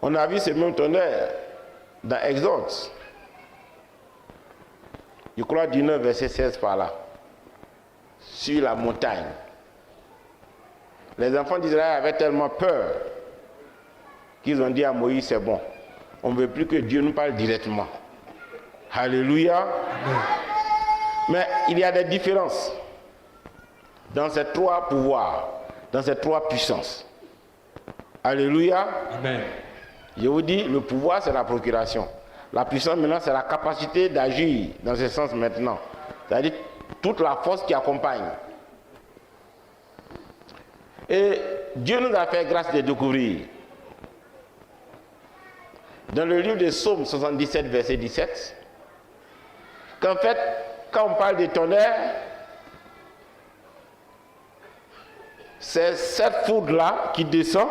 On a vu ce même tonnerre dans Exode. Je crois 19, verset 16 par là. Sur la montagne. Les enfants d'Israël avaient tellement peur qu'ils ont dit à Moïse, c'est bon. On ne veut plus que Dieu nous parle directement. Alléluia. Mais il y a des différences dans ces trois pouvoirs, dans ces trois puissances. Alléluia. Amen. Je vous dis, le pouvoir, c'est la procuration. La puissance, maintenant, c'est la capacité d'agir dans ce sens maintenant. C'est-à-dire toute la force qui accompagne. Et Dieu nous a fait grâce de découvrir. Dans le livre de Psaume 77, verset 17, qu'en fait, quand on parle de tonnerre, c'est cette foudre-là qui descend,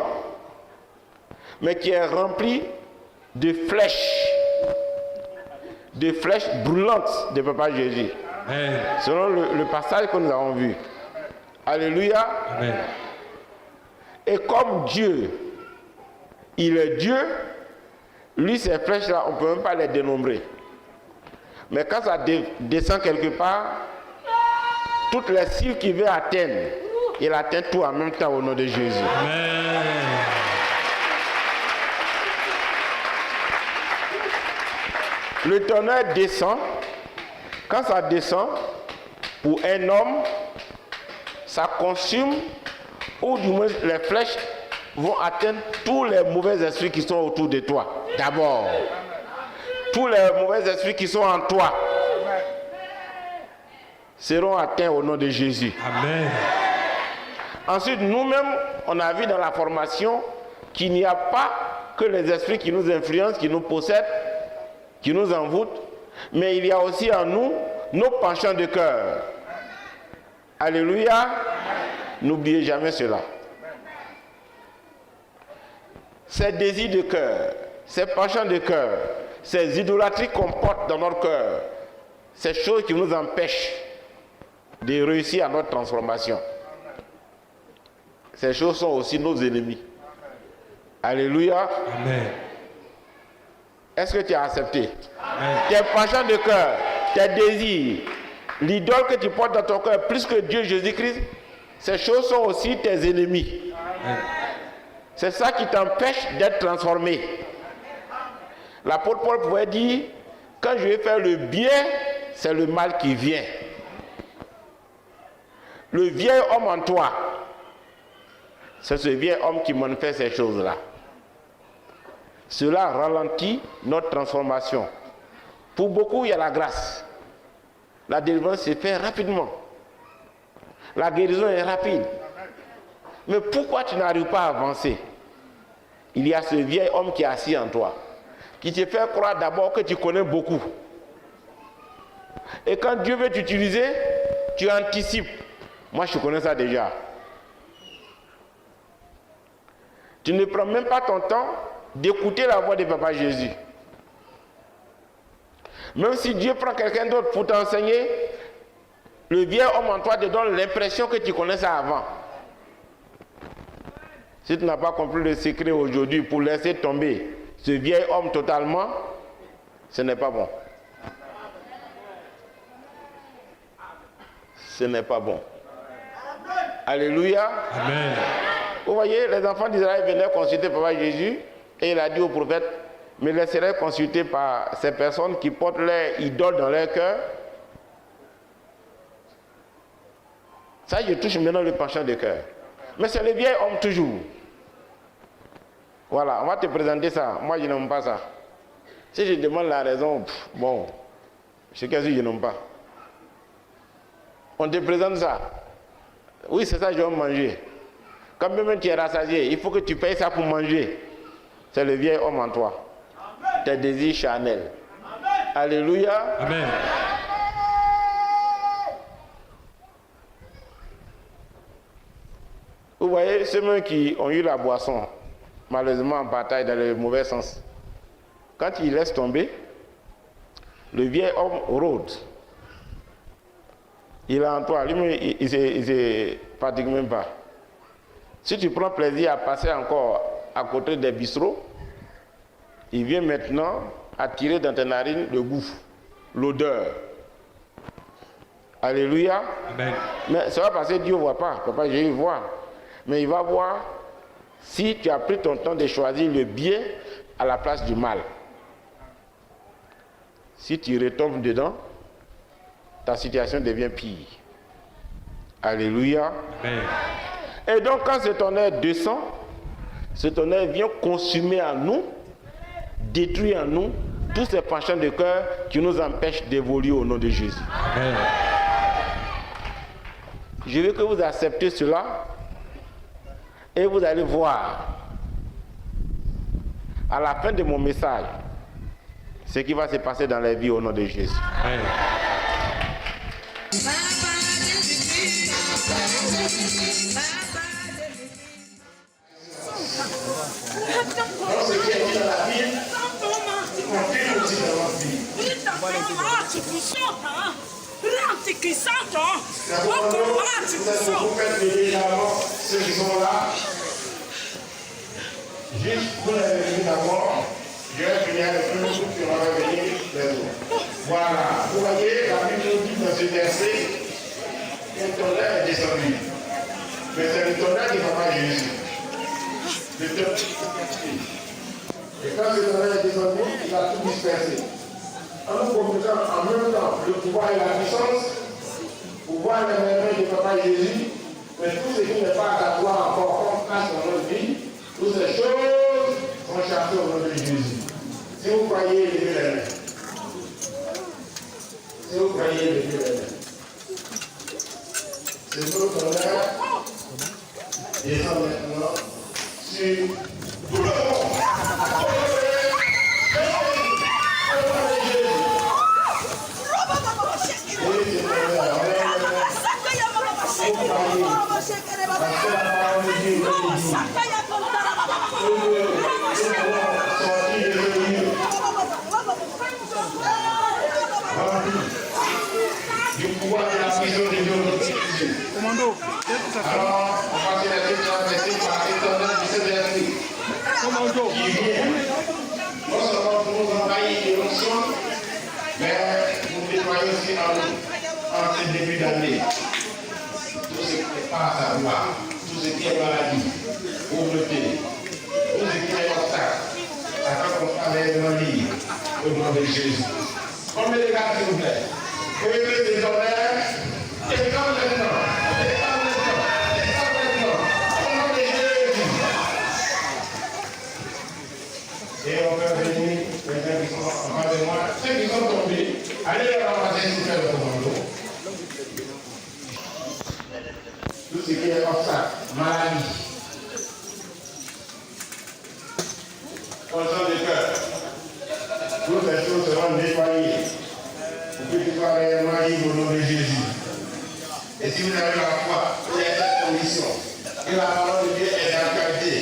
mais qui est remplie de flèches brûlantes de Papa Jésus. Amen. Selon le passage que nous avons vu. Alléluia. Amen. Et comme Dieu, il est Dieu, lui, ces flèches-là, on ne peut même pas les dénombrer. Mais quand ça descend quelque part, toutes les cibles qui veulent atteindre, il atteint tout en même temps au nom de Jésus. Amen. Le tonnerre descend. Quand ça descend, pour un homme, ça consume, ou du moins les flèches vont atteindre tous les mauvais esprits qui sont autour de toi. D'abord, tous les mauvais esprits qui sont en toi seront atteints au nom de Jésus. Amen. Ensuite, nous-mêmes, on a vu dans la formation qu'il n'y a pas que les esprits qui nous influencent, qui nous possèdent, qui nous envoûtent, mais il y a aussi en nous nos penchants de cœur. Alléluia. N'oubliez jamais cela. Ces désirs de cœur, ces penchants de cœur, ces idolâtries qu'on porte dans notre cœur, ces choses qui nous empêchent de réussir à notre transformation. Ces choses sont aussi nos ennemis. Alléluia. Amen. Est-ce que tu as accepté? Amen. Tes penchants de cœur, tes désirs, l'idole que tu portes dans ton cœur plus que Dieu Jésus-Christ, ces choses sont aussi tes ennemis. Amen. C'est ça qui t'empêche d'être transformé. L'apôtre Paul pouvait dire, quand je vais faire le bien, c'est le mal qui vient. Le vieil homme en toi, c'est ce vieil homme qui manifeste ces choses-là. Cela ralentit notre transformation. Pour beaucoup, il y a la grâce. La délivrance se fait rapidement. La guérison est rapide. Mais pourquoi tu n'arrives pas à avancer? Il y a ce vieil homme qui est assis en toi, qui te fait croire d'abord que tu connais beaucoup. Et quand Dieu veut t'utiliser, tu anticipes. Moi, je connais ça déjà. Tu ne prends même pas ton temps d'écouter la voix de Papa Jésus. Même si Dieu prend quelqu'un d'autre pour t'enseigner, le vieil homme en toi te donne l'impression que tu connais ça avant. Si tu n'as pas compris le secret aujourd'hui pour laisser tomber ce vieil homme totalement, ce n'est pas bon. Ce n'est pas bon. Alléluia. Amen. Vous voyez, les enfants d'Israël venaient consulter Papa Jésus et il a dit au prophète, me laisserai consulter par ces personnes qui portent leurs idoles dans leur cœur. Ça, je touche maintenant le penchant de cœur. Mais c'est le vieil homme toujours. Voilà, on va te présenter ça. Moi, je n'aime pas ça. Si je demande la raison, bon, c'est qu'est-ce que je n'aime pas. On te présente ça. Oui, c'est ça, je vais manger. Quand même tu es rassasié, il faut que tu payes ça pour manger. C'est le vieil homme en toi. Tes désirs charnels. Alléluia. Amen. Vous voyez, ceux qui ont eu la boisson, malheureusement en bataille dans le mauvais sens, quand ils laissent tomber, le vieil homme rôde. Il est en toi, lui, il se fatigue même pas. Si tu prends plaisir à passer encore à côté des bistrots, il vient maintenant attirer dans tes narines le goût, l'odeur. Alléluia. Amen. Mais ça va passer, Dieu ne voit pas. Papa Jésus voit. Mais il va voir si tu as pris ton temps de choisir le bien à la place du mal. Si tu retombes dedans, ta situation devient pire. Alléluia. Amen. Et donc quand ce tonnerre descend, ce tonnerre vient consumer en nous, détruire en nous tous ces penchants de cœur qui nous empêchent d'évoluer au nom de Jésus. Amen. Je veux que vous acceptez cela et vous allez voir à la fin de mon message ce qui va se passer dans la vie au nom de Jésus. Amen. Vous faites légèrement ceux qui sont là. Juste pour les venir d'abord, je vais finir avec tout ce qui va venir les autres. Voilà. Vous voyez, la Bible nous dit dans ce verset qu'un tonnerre est descendu. Mais c'est le tonnerre qui ne va pas Jésus. Le tonnerre. Et quand ce tonnerre est descendu, il a tout dispersé. En nous communiquant en même temps le pouvoir et la puissance, pour voir les merveilles de Papa Jésus, mais tout ce qui n'est pas à ta gloire encore comme place dans notre vie, toutes ces choses sont chassées au nom de Jésus. Si vous croyez, levez les mains. Si vous croyez, levez les mains. C'est notre honneur. Descend maintenant sur tout le monde. Du pouvoir de la prison de Dieu. Commando, alors, on va se laisser traverser par l'étonnant de cet esprit. commando. Qui vient, non seulement pour nous envahir de l'onction, mais nous déployer aussi en ce début d'année. Tout ce qui n'est pas à savoir, tout ce qui est maladie, pauvreté, tout ce qui est obstacle, afin qu'on fasse l'événement libre au nom de Jésus. On met les gars, s'il vous plaît. Que les tonnerres, et comme maintenant, au nom de Jésus. Et on peut venir, les gens qui sont en face de moi, ceux qui sont tombés, allez les ramasser sur le commando. Tout ce qui est obstacle, maladie, conscience de cœur, toutes les choses seront nettoyées pour que tu sois réellement libre au nom de Jésus. Et si vous avez la foi, il y a cette condition, que la parole de Dieu est d'actualité,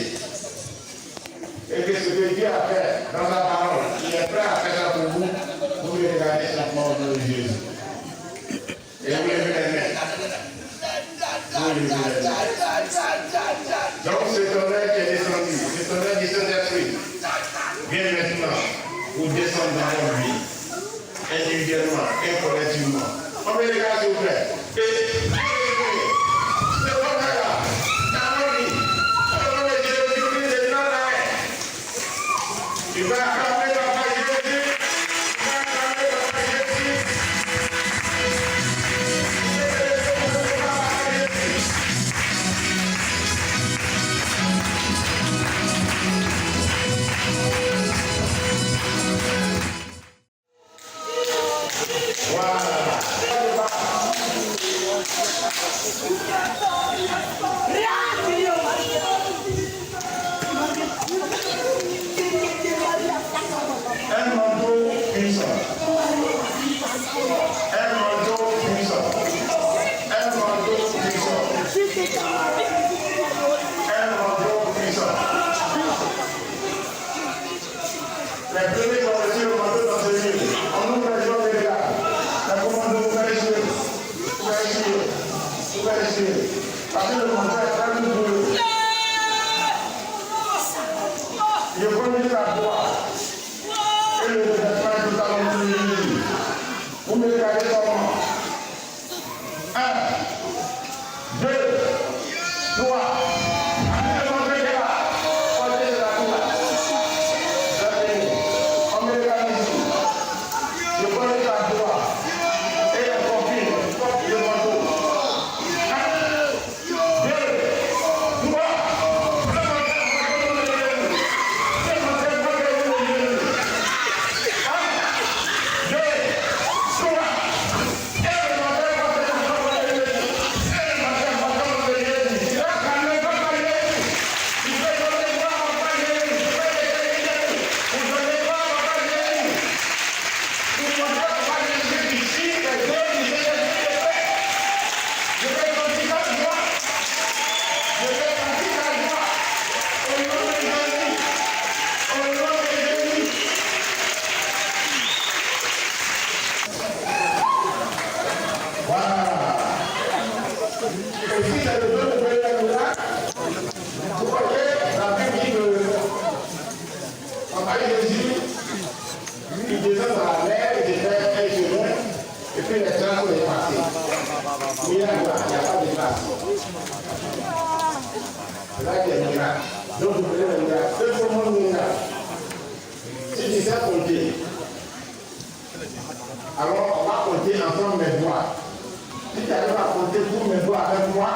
et que ce que Dieu a fait dans sa parole, il est prêt à faire ça pour vous, vous le regardez simplement au nom de Jésus. Et vous levez les mains. Vous levez les mains. Donc ce tonnerre qui est descendu, ce tonnerre du Saint-Esprit, vient maintenant pour descendre dans votre vie, individuellement et collectivement. On met les gars s'il vous plaît. Et ce tonnerre-là, dans notre vie, au nom de Jésus-Christ de Nazareth, tu vas acclamer Papa Jésus, tu vas acclamer Papa Jésus. premiers qui ont reçu le manteau d'enseigner, en nous région de l'État, la commande de vous essayer. Parce que le manteau est très douloureux. Je prenais la voix et le revêtement est totalement plus. Vous me regardez comment? 1, 2, 3. Donc, vous pouvez le miracle. Comment le miracle? Si tu sais compter, alors on va compter ensemble mes doigts. Si tu arrives à compter tous mes doigts avec moi,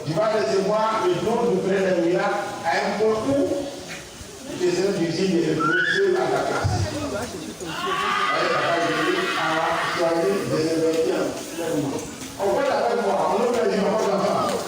tu vas recevoir le don de faire le miracle à un point où tu seras difficile de retrouver seul à ta classe. Allez, papa, je dis, soyez désinvestis. On va avec moi, on ouvre les yeux, on va l'entendre.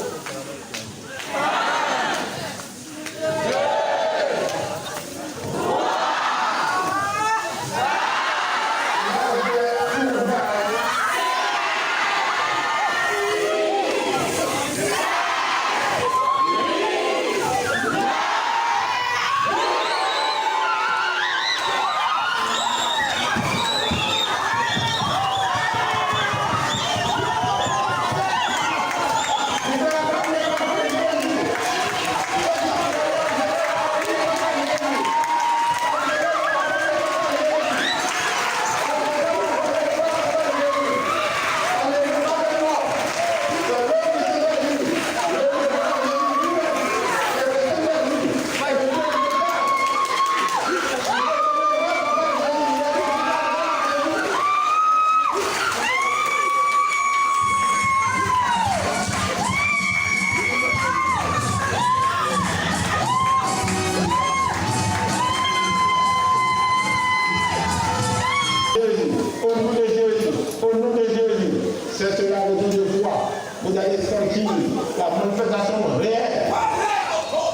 Vous allez sentir la manifestation réelle.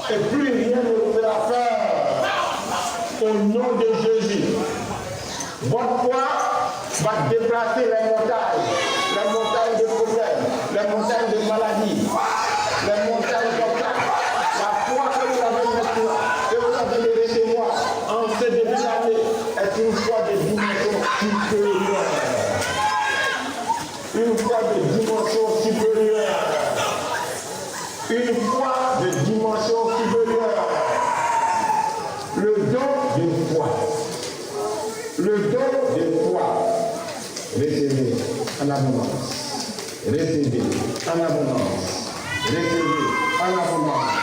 Et plus rien ne vous fera peur. Au nom de Jésus. Votre foi va déplacer les montagnes de problèmes, les montagnes de maladies, les montagnes d'obstacles. La foi que vous avez maintenant, que vous avez de recevoir en ce début d'année, est une foi de dimension supérieure. Une foi de dimension supérieure. Une foi de dimension supérieure. Le don de foi. Le don de foi. Recevez en abondance. Recevez en abondance. Recevez en abondance.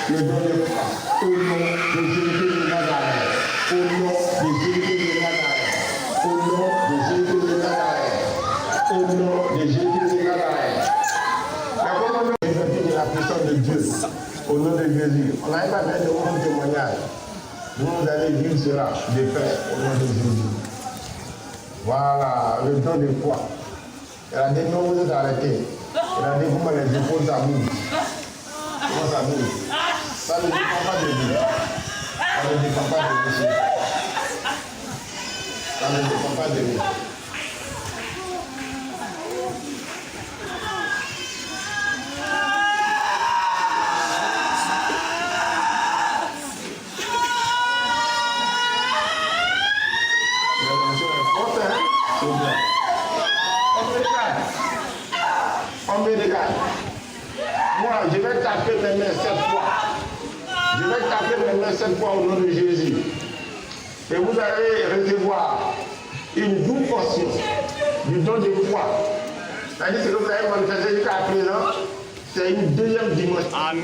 Le don de foi. Au nom de Jésus de Nazareth. Au nom de Jésus de Nazareth. Au nom de Jésus de Nazareth. Au nom de Jésus de Nazareth. La puissance de Dieu. Au nom de Jésus. On n'arrive pas à faire de bon témoignage. Vous allez vivre cela de paix au nom de Jésus. Voilà, le don de foi. Elle a dit non, vous êtes arrêtés. Elle a dit comment les épaules ça bouge. Comment ça bouge? Ça ne dépend pas de vous. Ça ne dépend pas de vous. Ça ne dépend pas de vous. mes mains 7 fois. Je vais taper mes mains 7 fois au nom de Jésus. Et vous allez recevoir une double portion du don de foi. C'est-à-dire que ce que vous avez manifesté jusqu'à présent, c'est une deuxième dimension. Amen.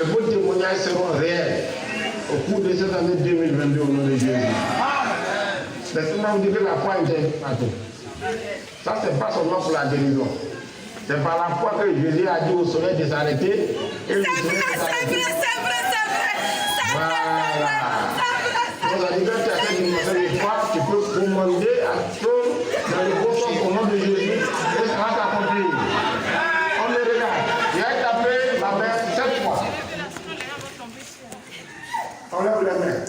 Et vos témoignages seront réels au cours de cette année 2022 au nom de Jésus. Laissez-moi vous dire que la foi est partout. Ça, c'est pas seulement pour la guérison. C'est par la foi que Jésus a dit au soleil de s'arrêter. C'est vrai. Voilà. Donc, ça dit que tu as cette dimension de foi, tu peux commander à tout dans le bon sens au nom de Jésus et ça va s'accomplir. On me regarde. Il a tapé ma main 7 fois. On lève les mains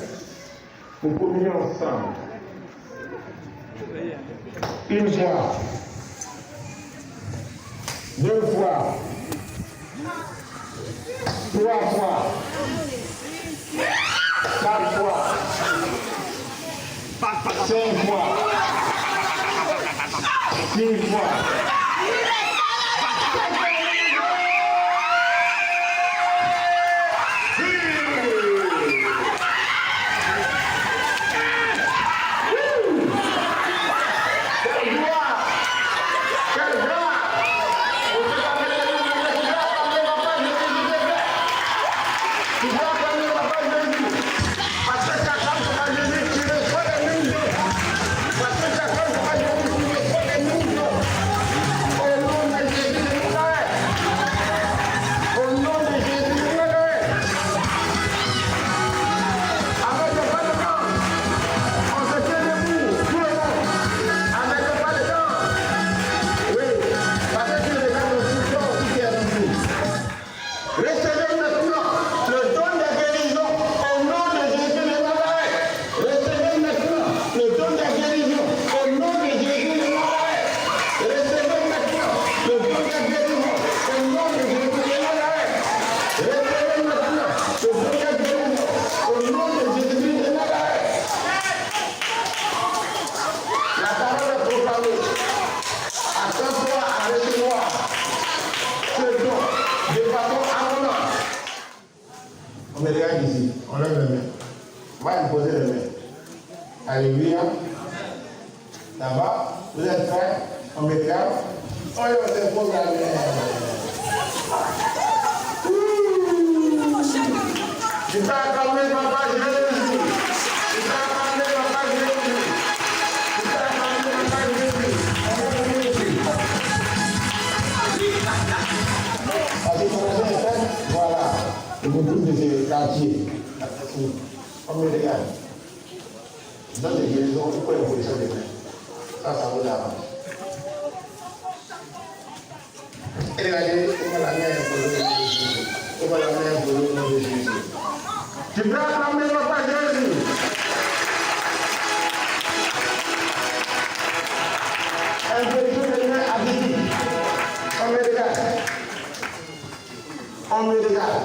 pour communier ensemble. Une fois, 2 fois, 3 fois, 4 fois, 5 fois, 6 fois. On me regarde ici, on lève les mains. On va lui poser les mains. Alléluia. Ça va? Vous êtes prêts? On me regarde. On se pose la main. Tu peux acclamer Papa Jésus. Tu peux acclamer Papa Jésus. Tu peux acclamer Papa Jésus. Voilà. Beaucoup de ces quartiers. On me regarde. Dans les guérisons, pourquoi il faut les des mains? Ça vaut d'avance. Et regardez, on va la main pour le nom de Jésus. On va la main pour le nom de Jésus. Tu peux acclamer Papa Jésus. Un peu de main à Jésus. On me regarde. On me regarde.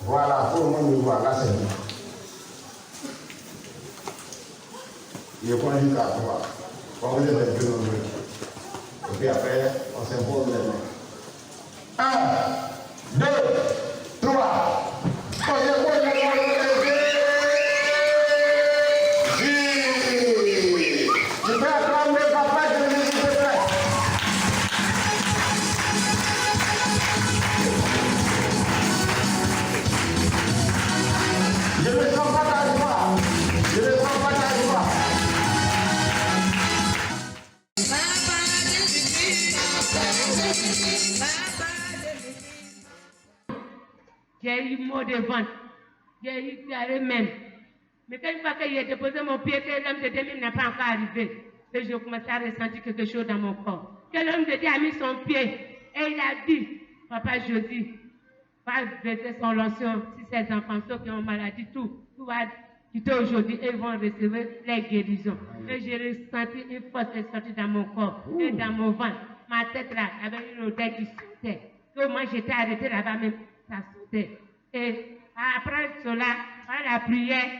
Voilà, pour le monde me voir, là c'est bien. Je prends jusqu'à 3. Quand vous êtes un peu nombreux. Et puis après, on s'impose les mains. 1, 2, 3. On s'impose les mains. Tu peux acclamer Papa Jésus, s'il te plaît. Je ne sens pas ta joie. Je ne sens pas ta joie. J'ai eu mot de vente. J'ai eu carré même. Mais quand une fois que j'ai déposé mon pied, que l'homme de Dieu n'est pas encore arrivé, que je commençais à ressentir quelque chose dans mon corps. Que l'homme de Dieu a mis son pied et il a dit, Papa Josie, va verser son lotion si ses enfants, ceux qui ont maladie, tout va quitter aujourd'hui et vont recevoir les guérisons. Et j'ai ressenti une force qui est sortie dans mon corps et dans mon ventre. Ma tête là, avait une odeur qui sautait. Que moi j'étais arrêtée là-bas même, ça sautait. Et après cela, par la prière,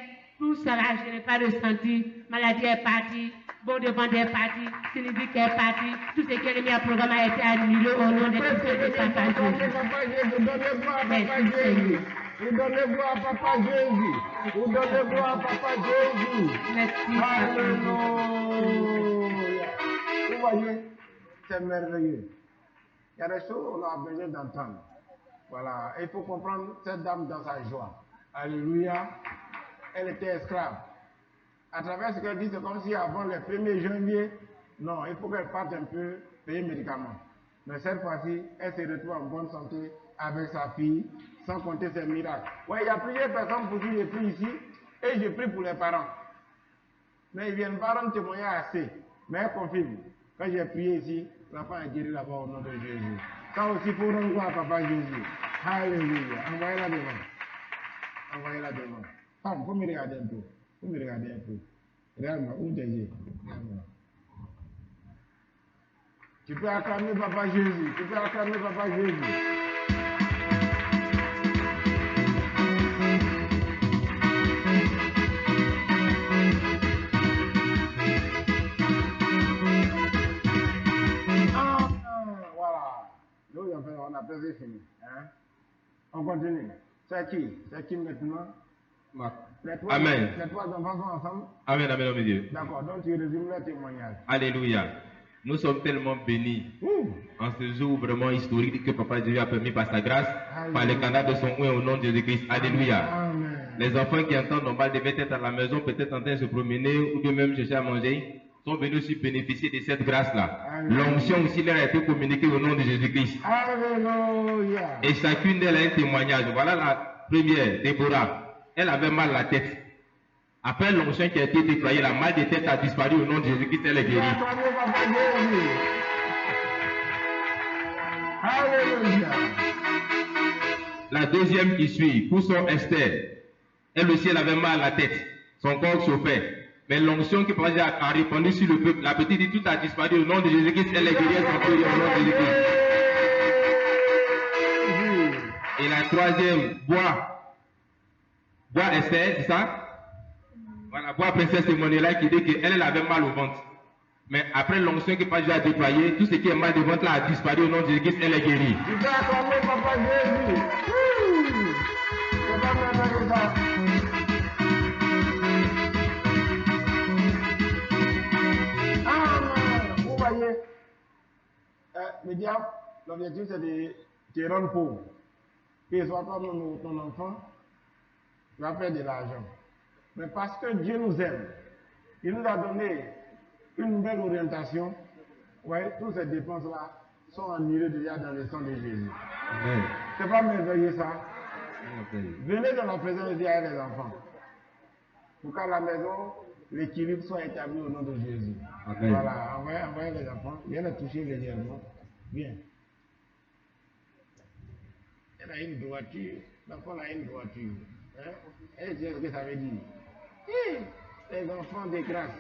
Tout ça là, je n'ai pas ressenti. Maladie est partie, bon de vente est parti, sinusite est parti. Tout ce qui est mis à programme a été annulé au nom de Christ de Papa Jésus. Donnez gloire à Papa Jésus. Vous donnez gloire à Papa Jésus. Vous donnez gloire à Papa Jésus. Merci. Alléluia. Vous voyez, c'est merveilleux. Il y a des choses qu'on a besoin d'entendre. Voilà, il faut comprendre cette dame dans sa joie. Alléluia. Elle était esclave. À travers ce qu'elle dit, c'est comme si avant le 1er janvier, non, il faut qu'elle parte un peu payer médicaments. Mais cette fois-ci, elle se retrouve en bonne santé avec sa fille, sans compter ses miracles. Oui, il y a plusieurs personnes pour qui je prie ici, et je prie pour les parents. Mais ils ne viennent pas rendre témoignage assez. Mais elle confirme. Quand j'ai prié ici, l'enfant est guéri là-bas au nom de Jésus. Ça aussi, il faut rendre gloire à Papa Jésus. Alléluia. Envoyez-la devant. Envoyez-la devant. Femme, il faut me regarder un peu. Vous me regardez un peu. Regarde-moi, où t'es yeux? Regarde-moi. Tu peux acclamer Papa Jésus. Tu peux acclamer Papa Jésus. Voilà. Nous, on a presque fini. Hein? On continue. C'est qui? C'est qui maintenant? Amen. Les trois enfants sont ensemble? Amen, amen, amen, Dieu. D'accord, donc tu résumes le témoignage. Alléluia. Nous sommes tellement bénis en ce jour vraiment historique que Papa Dieu a permis par sa grâce, par les canaux de son oint au nom de Jésus-Christ. Alléluia. Amen. Les enfants qui entendent normal devaient être à la maison, peut-être en train de se promener ou de même chercher à manger, sont venus aussi bénéficier de cette grâce-là. L'onction aussi leur a été communiquée au nom de Jésus-Christ. Alléluia. Et chacune d'elles a un témoignage. Voilà la première, Déborah. Elle avait mal à la tête. Après l'onction qui a été déployée, la mal de tête a disparu au nom de Jésus-Christ, elle est guérie. Alléluia. La deuxième qui suit, Cousson Esther, elle aussi elle avait mal à la tête. Son corps chauffait. Mais l'onction qui a répandu sur le peuple, la petite dit tout a disparu au nom de Jésus-Christ, elle est guérie, elle s'en au nom de Jésus-Christ. Et la troisième, Bois Esther, c'est ça? Voilà, Bois Princesse Emmanuela qui dit qu'elle avait mal au ventre. Mais après l'onction que Papa a déployée, tout ce qui est mal de ventre là a disparu au nom de Jésus-Christ, elle est guérie. Tu peux acclamer Papa Jésus. C'est pas merveilleux ça. Amen. Vous voyez, le diable, l'objectif c'est de te rendre pauvre. Qu'il soit comme ton enfant, il va faire de l'argent. Mais parce que Dieu nous aime, il nous a donné une belle orientation. Ouais, toutes ces dépenses-là sont annulées déjà dans le sang de Jésus. C'est pas merveilleux ça? Venez dans la présence de Dieu avec les enfants. Pour qu'à la maison, l'équilibre soit établi au nom de Jésus. Amen. Voilà, envoyez les enfants. Viens les toucher légèrement. Viens. Elle a une droiture. L'enfant a une droiture. Hein? Et c'est ce que ça veut dire. Les enfants de grâce.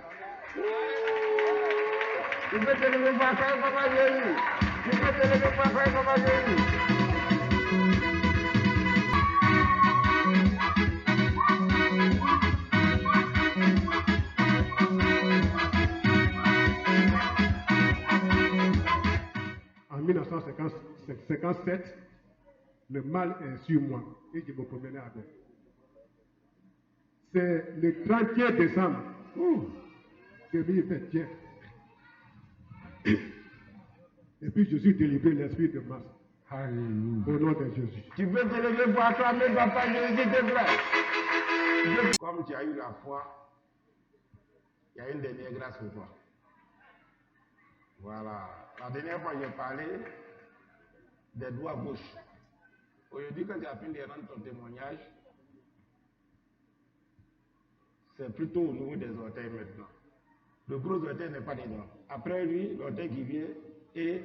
Tu peux te lever par terre, Papa Jésus. Tu peux te lever par terre, Papa Jésus. En 1957, le mal est sur moi et je me promenais avec. C'est le 31 décembre que je fait tiens. Et puis je suis délivré l'esprit de masse. Alléluia. Au nom de Jésus. Tu peux te lever pour acclamer Papa Jésus, s'il te plaît. Comme tu as eu la foi, il y a une dernière grâce pour toi. Voilà. La dernière fois, j'ai parlé des doigts gauches. Aujourd'hui, quand tu as fini de rendre ton témoignage, c'est plutôt au niveau des orteils maintenant. Le gros orteil n'est pas dedans. Après lui, l'orteil qui vient et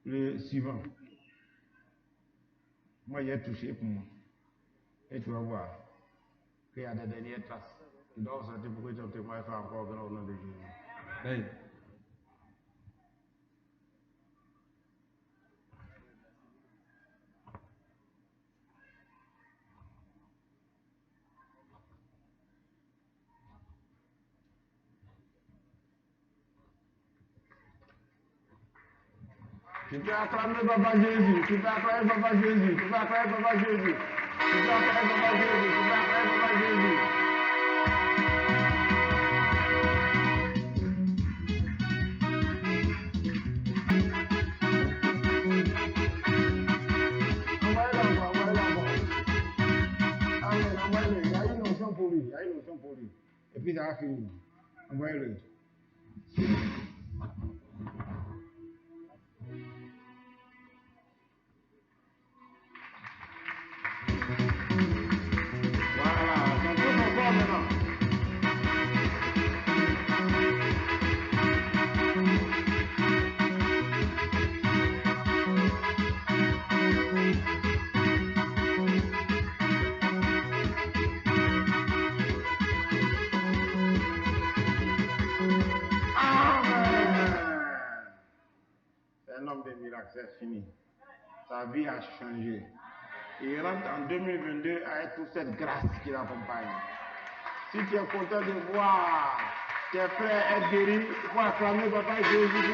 le suivant. Moi, j'ai touché pour moi. Et tu vas voir qu'il y a des dernières traces. Tu dois sortir pour que ton témoignage soit encore grand au nom de Jésus. Amen. Tu peux acclamer Papa Jésus. Tu peux acclamer Papa Jésus. Tu peux acclamer Papa Jésus. Tu peux acclamer Papa Jésus. Tu peux acclamer Papa Jésus. Et puis ça va finir. Envoyez-le. Voilà, c'est un peu mon corps maintenant. Un homme de miracle, c'est fini. Sa vie a changé. Il rentre en 2022 avec toute cette grâce qui l'accompagne. Si tu es content de voir tes frères être guéris, il faut acclamer Papa Jésus.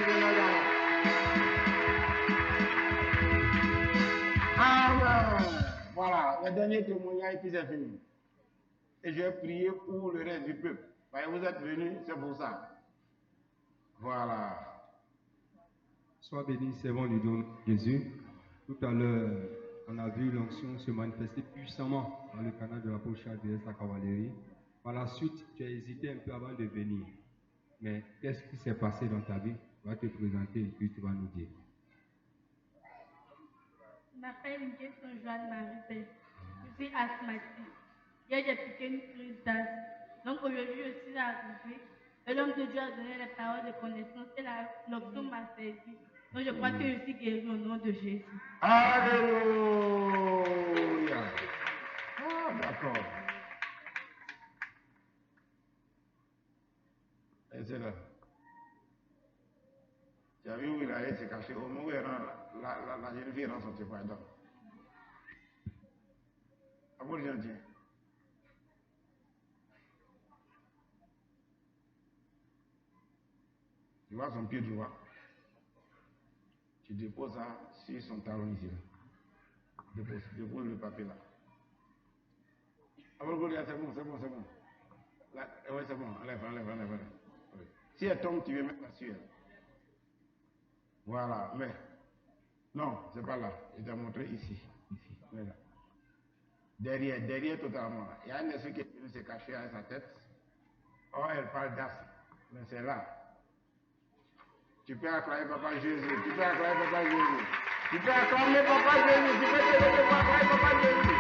Amen. Voilà, le dernier témoignage, et puis c'est fini. Et je vais prier pour le reste du peuple. Vous êtes venus, c'est pour ça. Voilà. Sois béni, servant du don Jésus. Tout à l'heure, on a vu l'onction se manifester puissamment dans le canal de la poche de la cavalerie. Par la suite, tu as hésité un peu avant de venir. Mais qu'est-ce qui s'est passé dans ta vie? Tu vas te présenter et puis tu vas nous dire. Je m'appelle Ingeson Joanne Marie. Je suis asthmatique. Hier, j'ai piqué une prise d'asthme. Donc aujourd'hui, je suis arrivée. Et l'homme de Dieu a donné les paroles de connaissance et l'option m'a servi. Donc je crois que je suis guérie au nom de Jésus. Alléluia. Ah, d'accord. Et c'est là. Tu as vu où il allait se cacher? Au moment où la jeune fille rentre son témoin. À vous, gentil. Tu vois son pied droit. Tu déposes ça sur son talon ici. Dépose le papier là. Avant de c'est bon. Là, ouais, c'est bon. Enlève. Oui. Si elle tombe, tu veux mettre la sueur. Voilà, mais. Non, c'est pas là. Je t'ai montré ici. Mais là. Derrière totalement. Il y a un esprit qui est venu se cacher à sa tête. Oh, elle parle d'asthme. Mais c'est là. Tu peux acclamer Papa Jésus. Tu peux acclamer Papa Jésus. Tu peux acclamer Papa Jésus. Tu peux acclamer Papa Jésus.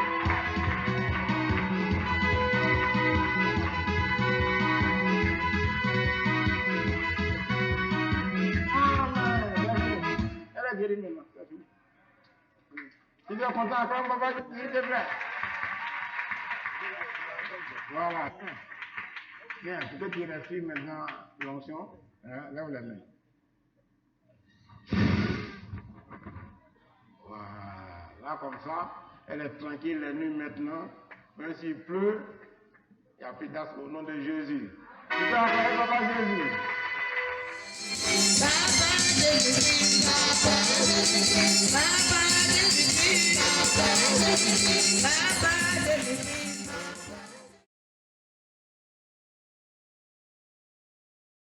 Elle est guérie maintenant. Tu es content, acclame Papa Jésus, s'il te plaît. Voilà. Bien, peut-être qu'il respire maintenant l'onction. Lève les mains. Voilà, là comme ça, elle est tranquille les nuits maintenant. Même s'il pleut, il y a plus d'asthme au nom de Jésus. Tu peux acclamer Papa Jésus. Papa Jésus, Papa Jésus, Papa Jésus, Papa